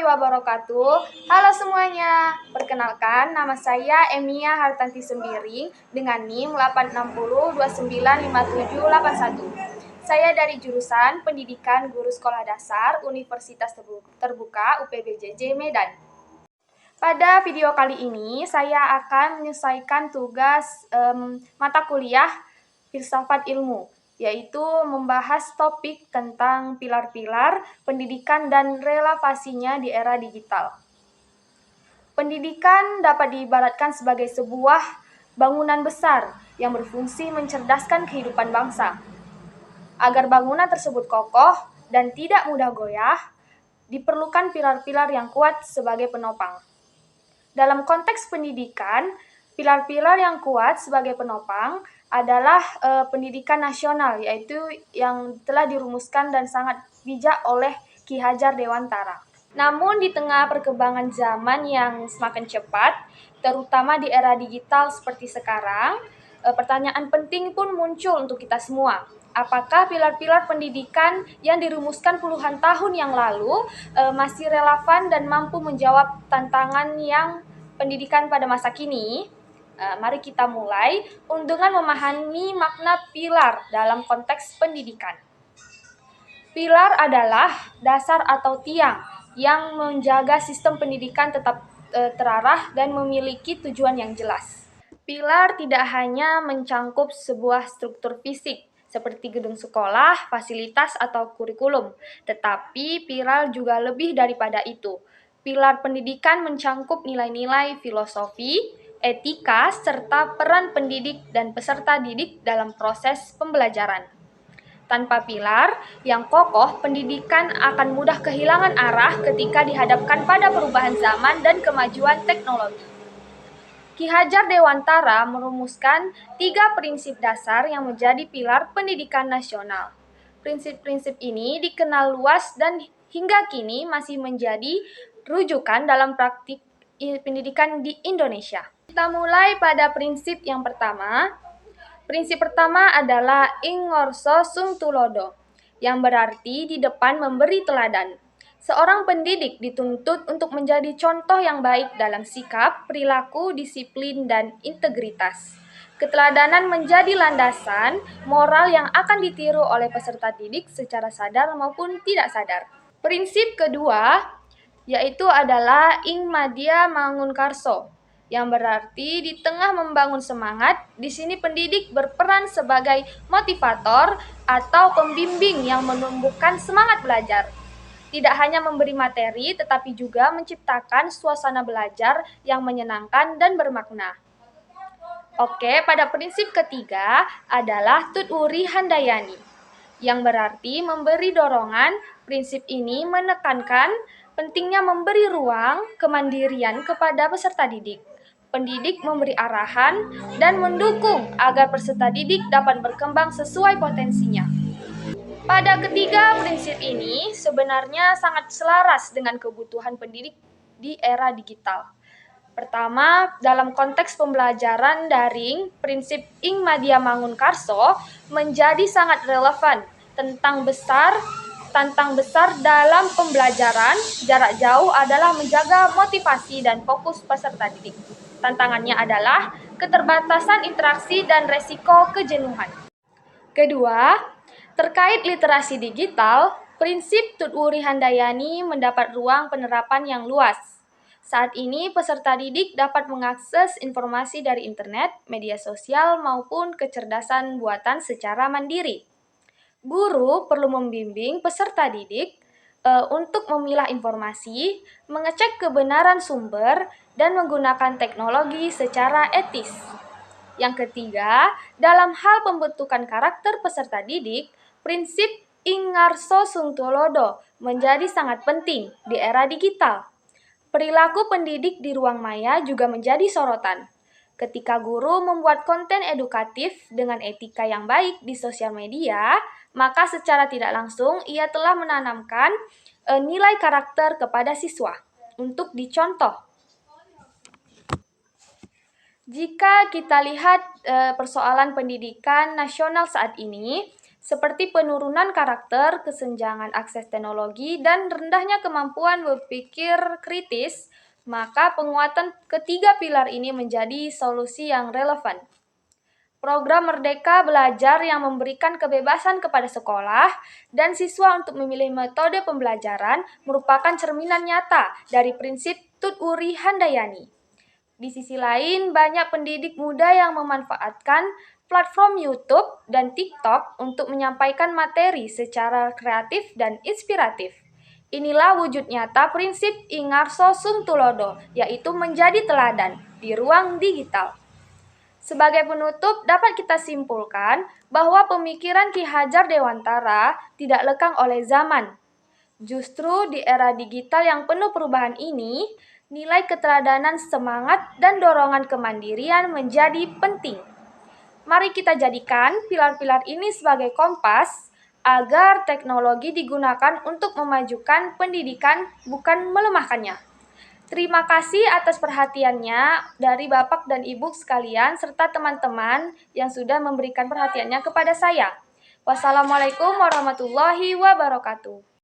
warahmatullahi wabarakatuh. Halo semuanya, perkenalkan nama saya Emia Hartanti Sembiring dengan NIM 860295781. Saya dari jurusan Pendidikan Guru Sekolah Dasar Universitas Terbuka UPBJJ Medan. Pada video kali ini saya akan menyelesaikan tugas mata kuliah Filsafat Ilmu, yaitu membahas topik tentang pilar-pilar pendidikan dan relevasinya di era digital. Pendidikan dapat diibaratkan sebagai sebuah bangunan besar yang berfungsi mencerdaskan kehidupan bangsa. Agar bangunan tersebut kokoh dan tidak mudah goyah, diperlukan pilar-pilar yang kuat sebagai penopang. Dalam konteks pendidikan, pilar-pilar yang kuat sebagai penopang adalah pendidikan nasional, yaitu yang telah dirumuskan dan sangat bijak oleh Ki Hajar Dewantara. Namun di tengah perkembangan zaman yang semakin cepat, terutama di era digital seperti sekarang, pertanyaan penting pun muncul untuk kita semua. Apakah pilar-pilar pendidikan yang dirumuskan puluhan tahun yang lalu masih relevan dan mampu menjawab tantangan yang pendidikan pada masa kini? Mari kita mulai dengan memahami makna pilar dalam konteks pendidikan. Pilar adalah dasar atau tiang yang menjaga sistem pendidikan tetap terarah dan memiliki tujuan yang jelas. Pilar tidak hanya mencangkup sebuah struktur fisik seperti gedung sekolah, fasilitas, atau kurikulum, tetapi pilar juga lebih daripada itu. Pilar pendidikan mencangkup nilai-nilai filosofi, etika, serta peran pendidik dan peserta didik dalam proses pembelajaran. Tanpa pilar yang kokoh, pendidikan akan mudah kehilangan arah ketika dihadapkan pada perubahan zaman dan kemajuan teknologi. Ki Hajar Dewantara merumuskan 3 prinsip dasar yang menjadi pilar pendidikan nasional. Prinsip-prinsip ini dikenal luas dan hingga kini masih menjadi rujukan dalam praktik pendidikan di Indonesia. Kita mulai pada prinsip yang pertama. Prinsip pertama adalah ing ngarsa sung tulodo, yang berarti di depan memberi teladan. Seorang pendidik dituntut untuk menjadi contoh yang baik dalam sikap, perilaku, disiplin, dan integritas. Keteladanan menjadi landasan moral yang akan ditiru oleh peserta didik secara sadar maupun tidak sadar. Prinsip kedua yaitu adalah ing madya mangunkarso, yang berarti di tengah membangun semangat, di sini pendidik berperan sebagai motivator atau pembimbing yang menumbuhkan semangat belajar. Tidak hanya memberi materi, tetapi juga menciptakan suasana belajar yang menyenangkan dan bermakna. Oke, pada prinsip ketiga adalah tut uri handayani, yang berarti memberi dorongan. Prinsip ini menekankan pentingnya memberi ruang kemandirian kepada peserta didik. Pendidik memberi arahan dan mendukung agar peserta didik dapat berkembang sesuai potensinya. Pada ketiga prinsip ini sebenarnya sangat selaras dengan kebutuhan pendidik di era digital. Pertama, dalam konteks pembelajaran daring, prinsip ing madya mangunkarso menjadi sangat relevan. Tantang besar dalam pembelajaran jarak jauh adalah menjaga motivasi dan fokus peserta didik. Tantangannya adalah keterbatasan interaksi dan resiko kejenuhan. Kedua, terkait literasi digital, prinsip Tut Wuri Handayani mendapat ruang penerapan yang luas. Saat ini, peserta didik dapat mengakses informasi dari internet, media sosial, maupun kecerdasan buatan secara mandiri. Guru perlu membimbing peserta didik untuk memilah informasi, mengecek kebenaran sumber, dan menggunakan teknologi secara etis. Yang ketiga, dalam hal pembentukan karakter peserta didik, prinsip ing ngarso sung tulodo menjadi sangat penting di era digital. Perilaku pendidik di ruang maya juga menjadi sorotan. Ketika guru membuat konten edukatif dengan etika yang baik di sosial media, maka secara tidak langsung ia telah menanamkan nilai karakter kepada siswa untuk dicontoh. Jika kita lihat persoalan pendidikan nasional saat ini, seperti penurunan karakter, kesenjangan akses teknologi, dan rendahnya kemampuan berpikir kritis, maka penguatan ketiga pilar ini menjadi solusi yang relevan. Program Merdeka Belajar yang memberikan kebebasan kepada sekolah dan siswa untuk memilih metode pembelajaran merupakan cerminan nyata dari prinsip Tut Wuri Handayani. Di sisi lain, banyak pendidik muda yang memanfaatkan platform YouTube dan TikTok untuk menyampaikan materi secara kreatif dan inspiratif. Inilah wujud nyata prinsip Ingarso Sung Tulodo, yaitu menjadi teladan di ruang digital. Sebagai penutup, dapat kita simpulkan bahwa pemikiran Ki Hajar Dewantara tidak lekang oleh zaman. Justru di era digital yang penuh perubahan ini, nilai keteladanan, semangat, dan dorongan kemandirian menjadi penting. Mari kita jadikan pilar-pilar ini sebagai kompas agar teknologi digunakan untuk memajukan pendidikan, bukan melemahkannya. Terima kasih atas perhatiannya dari Bapak dan Ibu sekalian serta teman-teman yang sudah memberikan perhatiannya kepada saya. Wassalamualaikum warahmatullahi wabarakatuh.